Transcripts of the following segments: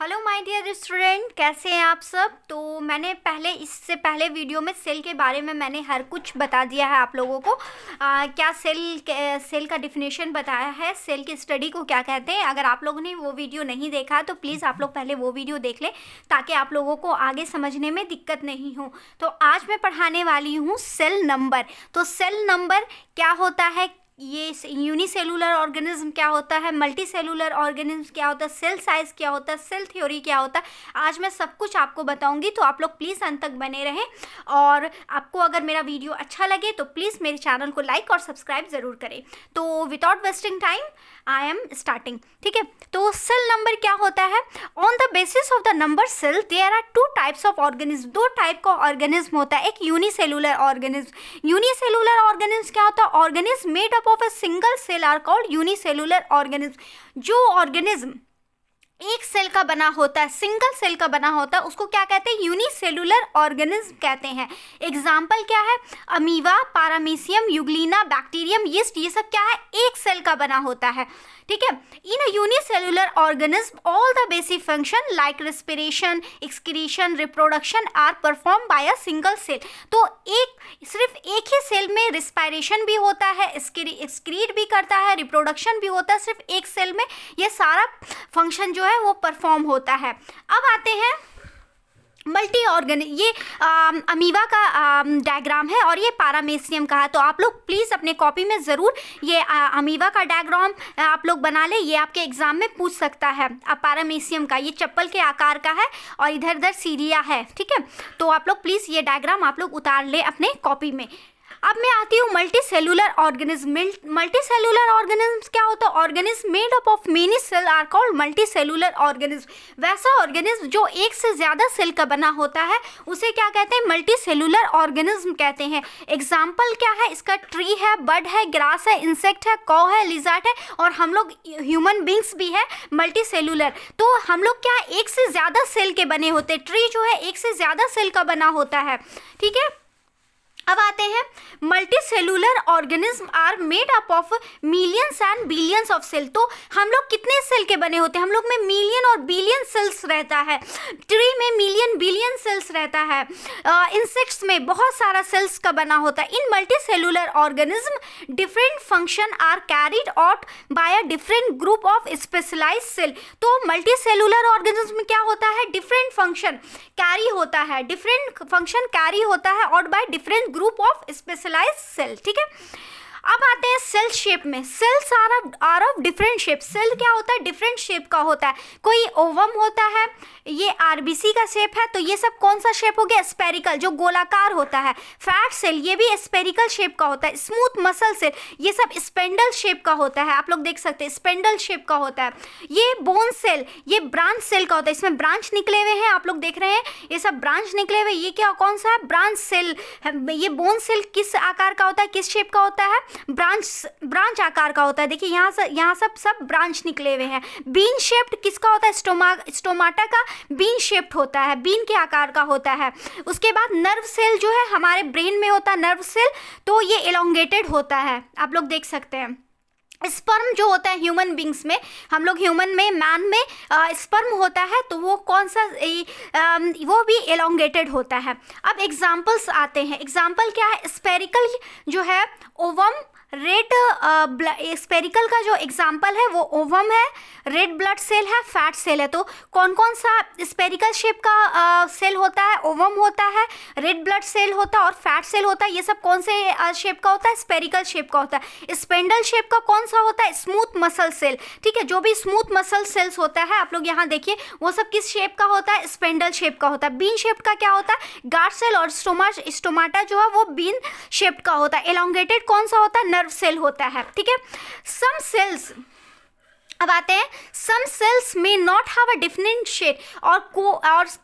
Hello my dear student, कैसे हैं आप सब। तो मैंने इससे पहले वीडियो में सेल के बारे में मैंने हर कुछ बता दिया है आप लोगों को। क्या सेल का डिफिनेशन बताया है, सेल की स्टडी को क्या कहते हैं। अगर आप लोगों ने वो वीडियो नहीं देखा तो प्लीज़ आप लोग पहले वो वीडियो देख लें ताकि आप लोगों को आगे समझने में दिक्कत नहीं हो। तो आज मैं पढ़ाने वाली हूँ सेल नंबर। तो सेल नंबर क्या होता है, ये यूनिसेलुलर ऑर्गेनिज्म क्या होता है, मल्टी सेलुलर ऑर्गेनिज्म क्या होता है, सेल साइज क्या होता है, सेल थ्योरी क्या होता है, आज मैं सब कुछ आपको बताऊंगी। तो आप लोग प्लीज़ अंत तक बने रहें और आपको अगर मेरा वीडियो अच्छा लगे तो प्लीज़ मेरे चैनल को लाइक और सब्सक्राइब ज़रूर करें। तो without wasting time I am starting. ठीक है, तो सेल नंबर क्या होता है। On the basis of the number cell there are two types of organism. दो टाइप का ऑर्गेनिज्म होता है। एक यूनिसेलुलर ऑर्गेनिज्म। यूनिसेलुलर ऑर्गेनिज्म क्या होता है, organism made up of a single cell are called unicellular organism. जो ऑर्गेनिज्म एक सेल का बना होता है, सिंगल सेल का बना होता है, उसको क्या कहते हैं, यूनिसेलुलर ऑर्गेनिज्म कहते हैं। एग्जाम्पल क्या है, अमीबा, पारामीशियम, यूग्लिना, बैक्टीरियम, यीस्ट, ये सब क्या है, एक सेल का बना होता है। ठीक है, in a unicellular organism all the basic function like respiration, excretion, reproduction are perform by a single cell. तो सिर्फ एक ही सेल में रिस्पायरेशन भी होता है, एक्सक्रीट भी करता है, रिप्रोडक्शन भी होता है, सिर्फ एक सेल में ये सारा फंक्शन जो है वो परफॉर्म होता है। अब आते हैं मल्टी ऑर्गन, ये अमीबा का डायग्राम है और ये पारामेसियम का है। तो आप लोग प्लीज़ अपने कॉपी में ज़रूर ये अमीबा का डायग्राम आप लोग बना ले, ये आपके एग्जाम में पूछ सकता है। पारामेसियम का ये चप्पल के आकार का है और इधर इधर सीरिया है। ठीक है, तो आप लोग प्लीज़ ये डायग्राम आप लोग उतार ले अपने कॉपी में। अब मैं आती हूँ multi cellular organism. Multi cellular organism क्या होता है, organism made up of many cell are called multi cellular organism. वैसा ऑर्गेनिज्म जो एक से ज़्यादा सेल का बना होता है उसे क्या कहते हैं, मल्टी सेलुलर ऑर्गेनिज्म कहते हैं। एग्जाम्पल क्या है इसका, ट्री है, बर्ड है, ग्रास है, इंसेक्ट है, कौ है, लिजर्ड है और हम लोग ह्यूमन बींग्स भी है मल्टी सेलुलर। तो हम लोग क्या एक से ज़्यादा सेल के बने होते हैं। ट्री जो है एक से ज़्यादा सेल का बना होता है। ठीक है, अब आते हैं multi cellular organism are made up of millions and billions of cell. तो हम लोग कितने सेल के बने होते हैं, हम लोग में मिलियन और बिलियन सेल्स रहता है। ट्री में मिलियन बिलियन सेल्स रहता है। इंसेक्ट्स में बहुत सारा सेल्स का बना होता है। In multi cellular organism different function are carried out by a different group of specialised cell. तो मल्टी सेलुलर ऑर्गेनिज्म में क्या होता है, डिफरेंट फंक्शन कैरी होता है, डिफरेंट फंक्शन कैरी होता है out by different group of specialised cell. ठीक है, अब आते हैं सेल शेप में। Cells are of different shape. Cell क्या होता है, डिफरेंट शेप का होता है। कोई ओवम होता है, ये आरबीसी का शेप है, तो ये सब कौन सा शेप हो गया, स्पेरिकल, जो गोलाकार होता है। फैट सेल ये भी स्पेरिकल शेप का होता है। स्मूथ मसल सेल ये सब स्पेंडल शेप का होता है, आप लोग देख सकते हैं स्पेंडल शेप का होता है। ये बोन सेल ये ब्रांच सेल का होता है, इसमें ब्रांच निकले हुए हैं, आप लोग देख रहे हैं ये सब ब्रांच निकले हुए। ये क्या कौन सा है, ब्रांच सेल। ये बोन सेल किस आकार का होता है, किस शेप का होता है, ब्रांच आकार का होता है। देखिए यहाँ सब ब्रांच निकले हुए हैं। बीन शेप्ड किसका होता है, स्टोमाटा का बीन शेप्ड होता है, बीन के आकार का होता है। उसके बाद नर्व सेल जो है हमारे ब्रेन में होता है नर्व सेल, तो ये एलोंगेटेड होता है, आप लोग देख सकते हैं। स्पर्म जो होता है ह्यूमन बींग्स में, हम लोग ह्यूमन में, मैन में स्पर्म होता है, तो वो कौन सा वो भी एलोंगेटेड होता है। अब एग्जाम्पल्स आते हैं। एग्जाम्पल क्या है, स्पेरिकल जो है ओवम, रेड स्पेरिकल का जो एग्जाम्पल है वो ओवम है, रेड ब्लड सेल है, फैट सेल है। तो कौन कौन सा स्पेरिकल शेप का सेल होता है, ओवम होता है, रेड ब्लड सेल होता है और फैट सेल होता है। ये सब कौन से शेप का होता है, स्पेरिकल शेप का होता है। स्पेंडल शेप का कौन सा होता है, स्मूथ मसल सेल। ठीक है, जो भी स्मूथ मसल सेल्स होता है आप लोग यहाँ देखिए वो सब किस शेप का होता है, स्पेंडल शेप का होता है। बीन शेप का क्या होता है, गार्ड सेल और स्टोमाटा जो है वो बीन शेप का होता है। एलोंगेटेड कौन सा होता है, नर्व सेल होता है। ठीक है, सम सेल्स, अब आते हैं, सम सेल्स में not have a different shape, और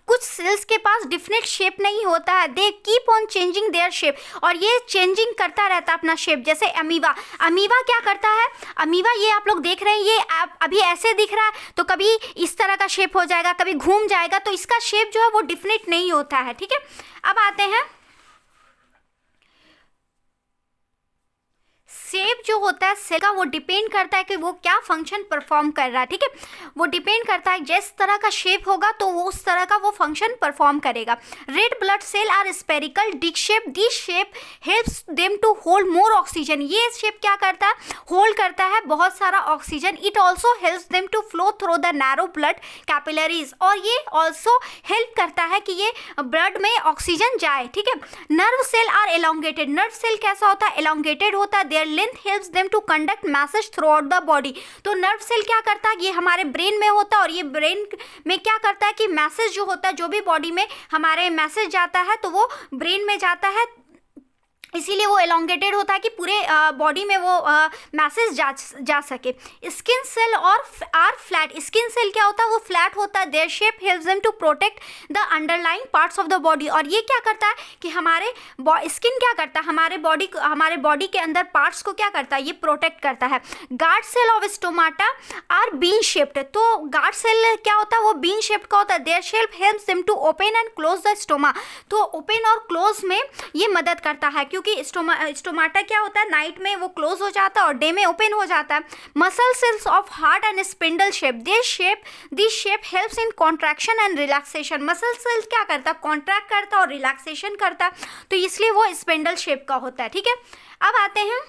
कुछ सेल्स के पास डिफरेंट शेप नहीं होता है। They keep on changing their shape, और ये चेंजिंग करता रहता है अपना शेप। जैसे अमीबा क्या करता है, अमीबा ये आप लोग देख रहे हैं, ये अभी ऐसे दिख रहा है तो कभी इस तरह का शेप हो जाएगा, कभी घूम जाएगा, तो इसका शेप जो है वो डिफरेंट नहीं होता है। ठीक है, अब आते हैं शेप जो होता है सेल का वो डिपेंड करता है कि वो क्या फंक्शन परफॉर्म कर रहा है, ठीक है। वो डिपेंड करता है जिस तरह का शेप होगा तो वो उस तरह का वो फंक्शन परफॉर्म करेगा। Red blood cell are spherical disc shape, this shape helps them to hold more oxygen. ये शेप क्या करता है, होल्ड करता है बहुत सारा oxygen. It also helps them to flow through the narrow blood capillaries, और ये ऑल्सो हेल्प करता है कि ये ब्लड में ऑक्सीजन जाए, ठीक है। Nerve cell are elongated, nerve cell कैसा होता है, एलोंगेटेड होता है। Their length helps them to conduct message throughout the body. तो नर्व सेल क्या करता है, ये हमारे ब्रेन में होता है, और ये ब्रेन में क्या करता है कि मैसेज जो होता है, जो भी बॉडी में हमारे मैसेज जाता है तो वो ब्रेन में जाता है, इसीलिए वो एलोंगेटेड होता है कि पूरे बॉडी में वो मैसेज जा सके। स्किन सेल और आर फ्लैट, स्किन सेल क्या होता है, वो फ्लैट होता है। Their shape helps them to protect the underlying parts of the body, और ये क्या करता है कि हमारे स्किन क्या करता है, हमारे बॉडी के अंदर पार्ट्स को क्या करता है, ये प्रोटेक्ट करता है। Guard cell of stomata are bean shaped, तो गार्ड सेल क्या होता है, वो बीन शेप्ड का होता है। Their shape helps them to open and close the stoma, तो ओपन और क्लोज में ये मदद करता है, क्योंकि स्टोमाटा क्या होता है, नाइट में वो क्लोज हो जाता है और डे में ओपन हो जाता है। Muscle cells of heart and spindle shape, this shape helps in contraction and relaxation. Muscle cells क्या करता है, कॉन्ट्रैक्ट करता है और रिलैक्सेशन करता है, तो इसलिए वो स्पिंडल शेप का होता है, ठीक है। अब आते हैं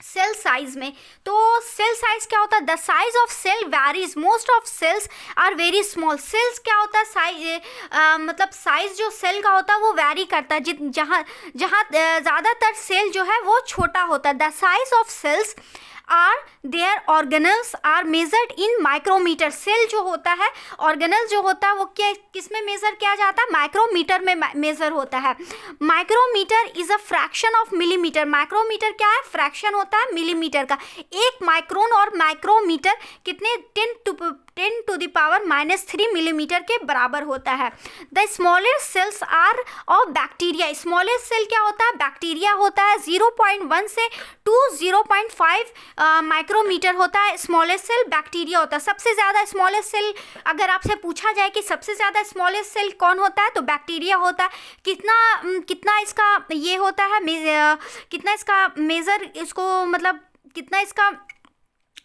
सेल साइज में, तो सेल साइज क्या होता है, the size of cell varies, most of cells are very small. Cells क्या होता है, साइज मतलब साइज जो सेल का होता है वो वैरी करता है, जहाँ ज़्यादातर सेल जो है वो छोटा होता है। The size of cells are their organelles are measured in micrometre. Cell जो होता है, ऑर्गेनल जो होता है वो किस में मेजर किया जाता है, माइक्रोमीटर में मेजर होता है। Micrometre is a fraction of millimetre, micrometre क्या है, फ्रैक्शन होता है मिलीमीटर का। एक माइक्रोन और माइक्रोमीटर कितने 10 to the power -3 मिलीमीटर के बराबर होता है। The smallest cells are of bacteria, smallest cell क्या होता है, बैक्टीरिया होता है। 0.1 से 0.5 माइक्रोमीटर होता है स्मॉलेस्ट सेल, बैक्टीरिया होता है। सबसे ज़्यादा स्मॉलेस्ट सेल अगर आपसे पूछा जाए कि सबसे ज़्यादा स्मॉलेस्ट सेल कौन होता है, तो बैक्टीरिया होता है। कितना इसका ये होता है, कितना इसका मेज़र, इसको मतलब कितना इसका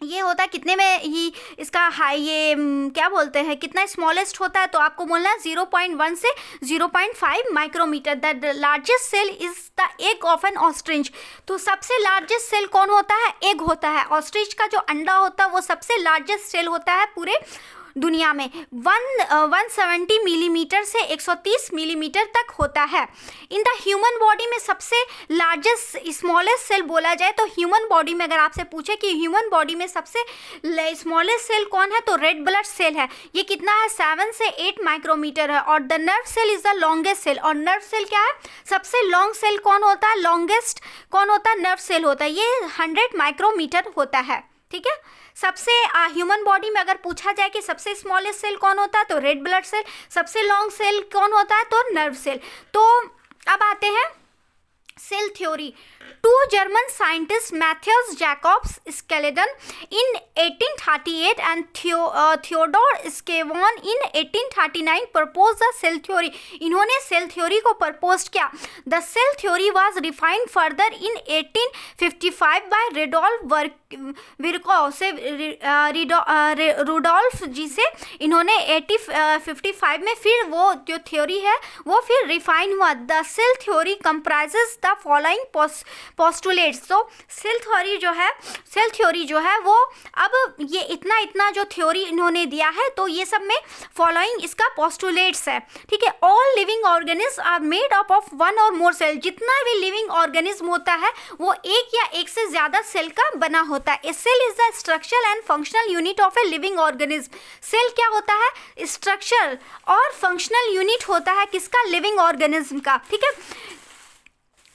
ये होता है, कितने में ही इसका हाई ये क्या बोलते हैं, कितना स्मॉलेस्ट होता है, तो आपको बोलना है 0.1 से 0.5 micrometre. The largest cell is the egg of an ostrich, तो सबसे लार्जेस्ट सेल कौन होता है, एग होता है। ऑस्ट्रिच का जो अंडा होता है वो सबसे लार्जेस्ट सेल होता है पूरे दुनिया में। 170 मिलीमीटर से 130 मिलीमीटर तक होता है। इन द ह्यूमन बॉडी में सबसे लार्जेस्ट स्मॉलेस्ट सेल बोला जाए तो ह्यूमन बॉडी में अगर आपसे पूछे कि ह्यूमन बॉडी में सबसे स्मॉलेस्ट सेल कौन है, तो रेड ब्लड सेल है। ये कितना है, 7 से 8 माइक्रोमीटर है। और the nerve cell is the longest cell, और नर्व सेल क्या है, सबसे लॉन्ग सेल कौन होता है, लॉन्गेस्ट कौन होता है, नर्व सेल होता है। ये 100 माइक्रोमीटर होता है, ठीक है। सबसे ह्यूमन बॉडी में अगर पूछा जाए कि सबसे स्मॉलेस्ट सेल कौन होता है, तो रेड ब्लड सेल। सबसे लॉन्ग सेल कौन होता है, तो नर्व सेल। तो अब आते हैं cell theory. Two German scientist Matthias Jacobs Schleiden in 1838 and Theodor Schwann in 1839 propose the cell theory. इन्होंने सेल थ्योरी को प्रपोज किया। The cell theory was refined further in 1855 by Rudolf Virchow से Rudolf जी से इन्होंने 1855 में फिर वो जो थ्योरी है वो फिर रिफाइन हुआ। The cell theory comprises the following postulates. तो सेल थ्योरी जो है वो अब ये इतना जो थ्योरी इन्होंने दिया है, तो ये सब में फॉलोइंग इसका पोस्टुलेट्स है, ठीक है। All living organism are made up of 1 और मोर सेल। जितना भी लिविंग ऑर्गेनिज्म होता है वो एक या एक से ज़्यादा सेल का बना होता है। A cell is the structural and functional unit of a living organism. Cell क्या होता है, स्ट्रक्चरल और फंक्शनल यूनिट होता है किसका, लिविंग ऑर्गेनिज्म का, ठीक है।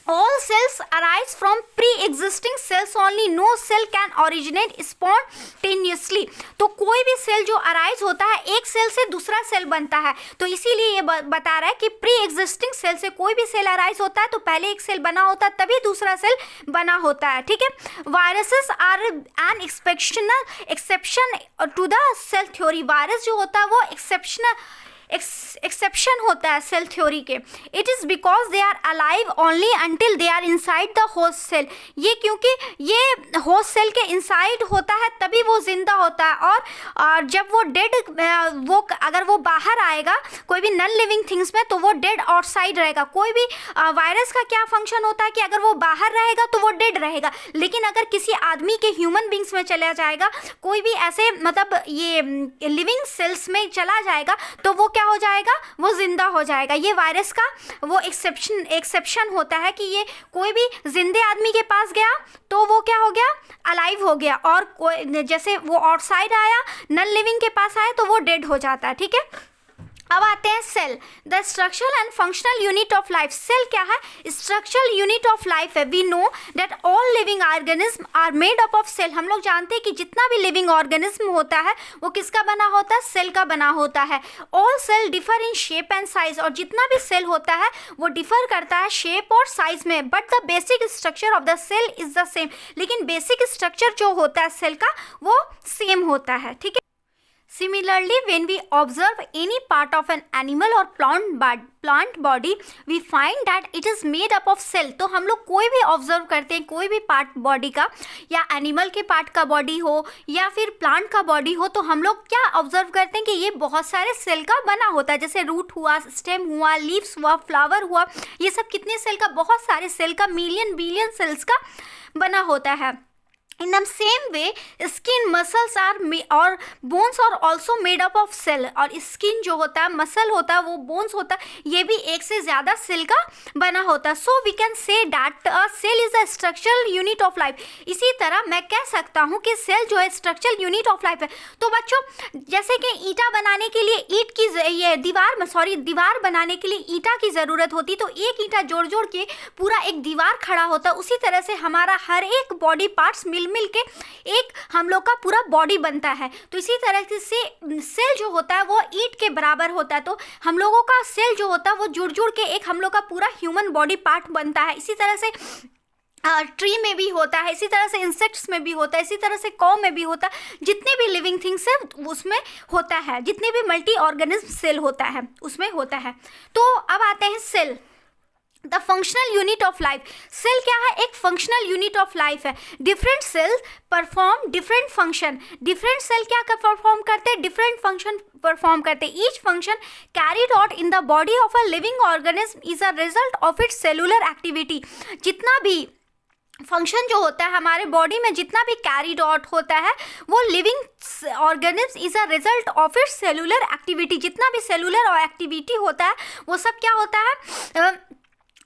All cells arise from pre-existing cells only. No cell can originate spontaneously. तो कोई भी सेल जो अराइज होता है एक सेल से दूसरा सेल बनता है, तो इसीलिए ये बता रहा है कि प्री एग्जिस्टिंग सेल से कोई भी सेल अराइज होता है तो पहले एक सेल बना होता है तभी दूसरा सेल बना होता है, ठीक है। Viruses are an exception to the cell theory. Virus जो होता है वो एक्सेप्शन होता है सेल थ्योरी के। It is because they are alive only until they are inside the host cell. ये क्योंकि ये होस्ट सेल के इनसाइड होता है तभी वो जिंदा होता है, और जब वो डेड, वो अगर वो बाहर आएगा कोई भी नॉन लिविंग थिंग्स में तो वो डेड आउटसाइड रहेगा। कोई भी वायरस का क्या फंक्शन होता है कि अगर वो बाहर रहेगा तो वो डेड रहेगा, लेकिन अगर किसी आदमी के ह्यूमन बींग्स में चला जाएगा, कोई भी ऐसे मतलब ये लिविंग सेल्स में चला जाएगा तो वो क्या हो जाएगा, वो जिंदा हो जाएगा। ये वायरस का वो एक्सेप्शन होता है कि ये कोई भी जिंदे आदमी के पास गया तो वो क्या हो गया, अलाइव हो गया, और कोई जैसे वो आउटसाइड आया नॉन लिविंग के पास आया तो वो डेड हो जाता है। ठीक है, अब आते हैं cell, the structural and functional unit of life. Cell क्या है, स्ट्रक्चरल यूनिट ऑफ लाइफ है। We know that all living organism are made up of cell. हम लोग जानते हैं कि जितना भी लिविंग ऑर्गेनिज्म होता है वो किसका बना होता है, सेल का बना होता है। All cell differ in shape and size, और जितना भी सेल होता है वो डिफर करता है शेप और साइज में, but the basic structure of the cell is the same. लेकिन बेसिक स्ट्रक्चर जो होता है सेल का वो सेम होता है। ठीक है, Similarly, when we observe any part of an animal or plant body, we find that it is made up of cell. तो हम लोग कोई भी ऑब्जर्व करते हैं, कोई भी पार्ट बॉडी का, या एनिमल के पार्ट का बॉडी हो या फिर प्लांट का बॉडी हो, तो हम लोग क्या ऑब्जर्व करते हैं कि ये बहुत सारे सेल का बना होता है। जैसे रूट हुआ, स्टेम हुआ, लीव्स हुआ, फ्लावर हुआ, ये सब कितने सेल का, बहुत सारे सेल का, मिलियन बिलियन सेल्स का बना होता है। In the same way, skin, muscles और bones are also made up of cell। और स्किन जो होता है, मसल होता है, वो बोन्स होता है, ये भी एक से ज़्यादा सेल का बना होता है। So we can say that a cell is a structural unit of life. इसी तरह मैं कह सकता हूँ कि सेल जो है स्ट्रक्चरल यूनिट ऑफ लाइफ है। तो बच्चों, जैसे कि ईंटा बनाने के लिए दीवार बनाने के लिए ईंटा की ज़रूरत होती, तो एक ईंटा जोड़ जोड़ के पूरा एक दीवार खड़ा होता है। उसी तरह से हमारा हर एक बॉडी पार्ट्स मिल के एक हम लोग का पूरा बॉडी बनता है। तो इसी तरह से सेल जो होता है वो ईंट के बराबर होता है। तो हम लोगों का सेल जो होता है वो जुड़ जुड़ के एक हम लोग का पूरा ह्यूमन बॉडी पार्ट बनता है। इसी तरह से ट्री में भी होता है, इसी तरह से इंसेक्ट्स में भी होता है, इसी तरह से कॉ में भी होता है। जितने भी लिविंग थिंग्स है उसमें होता है, जितने भी मल्टी ऑर्गेनिज्म सेल होता है उसमें होता है। तो अब आते हैं cell, the functional unit of life. Cell क्या है, एक फंक्शनल यूनिट ऑफ लाइफ है। Different cell perform different function. Different cell क्या परफॉर्म करते हैं, डिफरेंट फंक्शन परफॉर्म करते हैं। Each function carried out in the body of a living organism is a result of its cellular activity. जितना भी function जो होता है हमारे बॉडी में, जितना भी कैरीड आउट होता है, वो living organism is a result of its cellular activity. जितना भी सेलुलर एक्टिविटी होता है वो सब क्या होता है,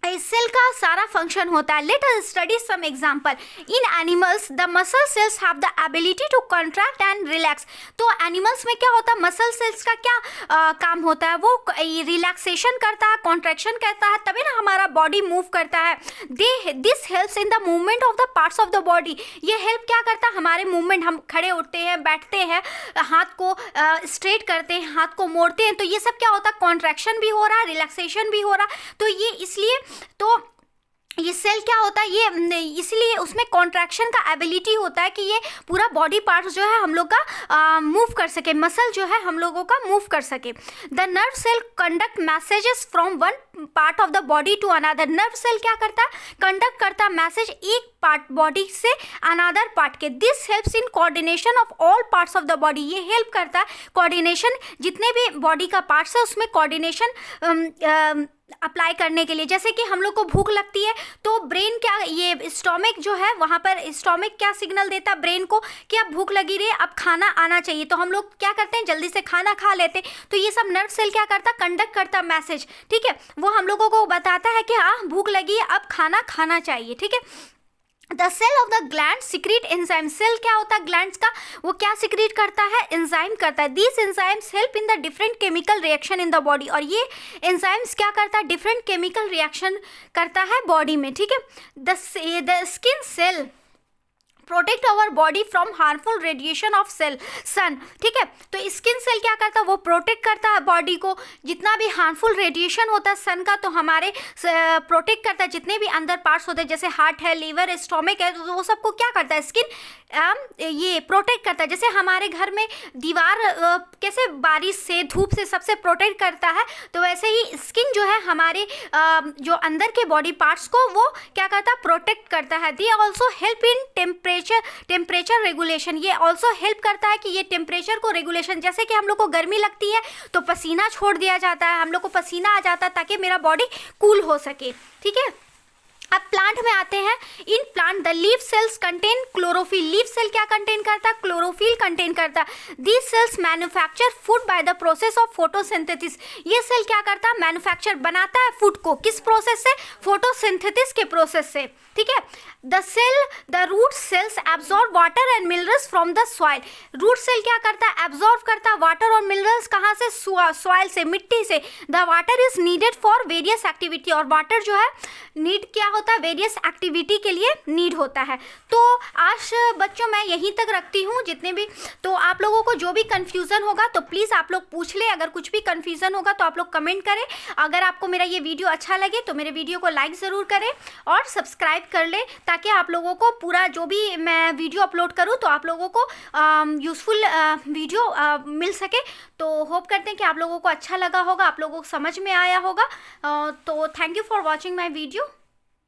सेल का सारा फंक्शन होता है। Let us study some example. In animals the muscle cells have the ability to contract and relax. तो एनिमल्स में क्या होता है, मसल सेल्स का क्या काम होता है, वो रिलैक्सेशन करता है, कॉन्ट्रैक्शन करता है, तभी ना हमारा बॉडी मूव करता है। This helps in the movement of the parts of the body. ये हेल्प क्या करता है, हमारे मूवमेंट, हम खड़े उठते हैं, बैठते हैं, हाथ को स्ट्रेट करते हैं, हाथ को मोड़ते हैं, तो ये सब क्या होता है, कॉन्ट्रैक्शन भी हो रहा है, रिलैक्सेशन भी हो रहा है। तो ये इसलिए तो ये सेल क्या होता है, ये इसलिए उसमें कॉन्ट्रैक्शन का एबिलिटी होता है कि ये पूरा बॉडी पार्ट्स जो है हम लोग का मूव कर सके, मसल जो है हम लोगों का मूव कर सके। The nerve cell conduct messages from one part of the body to another. Nerve cell क्या करता है, कंडक्ट करता है मैसेज एक पार्ट बॉडी से अनदर पार्ट के। This helps in coordination of all parts of the body. ये help करता है कोऑर्डिनेशन, जितने भी बॉडी का पार्ट्स है उसमें कोऑर्डिनेशन अप्लाई करने के लिए। जैसे कि हम लोग को भूख लगती है तो ब्रेन क्या, ये स्टोमिक जो है वहाँ पर स्टोमिक क्या सिग्नल देता है ब्रेन को कि अब भूख लगी रही है, अब खाना आना चाहिए, तो हम लोग क्या करते हैं, जल्दी से खाना खा लेते हैं। तो ये सब नर्व सेल क्या करता है, कंडक्ट करता मैसेज, ठीक है, वो हम लोगों को बताता है कि हाँ भूख लगी है, अब खाना खाना चाहिए, ठीक है। The cell of the gland secrete enzyme. Cell क्या होता है ग्लैंड्स का, वो क्या सिक्रीट करता है, एंजाइम करता है। These enzymes help in the different chemical reaction in the body. और ये एंजाइम्स क्या करता है, डिफरेंट केमिकल रिएक्शन करता है बॉडी में, ठीक है। The skin cell protect our body from harmful radiation of sun. ठीक है, तो स्किन सेल क्या करता है, वो प्रोटेक्ट करता है बॉडी को, जितना भी हार्मफुल रेडिएशन होता है सन का, तो हमारे प्रोटेक्ट करता है। जितने भी अंदर पार्ट्स होते हैं जैसे हार्ट है, लीवर, स्टोमक है, तो वो सबको क्या करता है, स्किन ये प्रोटेक्ट करता है। जैसे हमारे घर में दीवार कैसे बारिश से, धूप से, सबसे प्रोटेक्ट करता है, तो वैसे ही स्किन जो है हमारे जो अंदर के बॉडी पार्ट्स को वो क्या करता है, प्रोटेक्ट करता है। They also help in temperature regulation. ये ऑल्सो हेल्प करता है कि ये टेम्परेचर को रेगुलेशन, जैसे कि हम लोग को गर्मी लगती है तो पसीना छोड़ दिया जाता है, हम लोग को पसीना आ जाता है ताकि मेरा बॉडी कूल हो सके। ठीक है, अब प्लांट में आते हैं। In plant the leaf cells contain chlorophyll. Leaf cell क्या कंटेन करता है, क्लोरोफिल कंटेन करता है। These cells manufacture food by the process of photosynthesis. ये सेल क्या करता है, मैन्युफैक्चर बनाता है फूड को, किस प्रोसेस से, फोटोसिंथेसिस के प्रोसेस से। ठीक है, the root cells absorb water and minerals from the soil. Root cell क्या करता है, एब्जॉर्ब करता है वाटर और मिनरल्स, कहाँ से, सॉइल से, मिट्टी से। The water is needed for various activity. और वाटर जो है नीड क्या होता है, वेरियस एक्टिविटी के लिए नीड होता है। तो आज बच्चों मैं यहीं तक रखती हूँ, जितने भी, तो आप लोगों को जो भी कन्फ्यूज़न होगा तो प्लीज़ आप लोग पूछ ले। अगर कुछ भी कन्फ्यूज़न होगा तो आप लोग कमेंट करें। अगर आपको मेरा ये वीडियो अच्छा लगे तो मेरे वीडियो को लाइक ज़रूर करें और सब्सक्राइब कर ले, ताकि आप लोगों को पूरा जो भी मैं वीडियो अपलोड करूँ तो आप लोगों को यूज़फुल वीडियो मिल सके। तो होप करते हैं कि आप लोगों को अच्छा लगा होगा, आप लोगों को समझ में आया होगा। तो thank you for watching my video.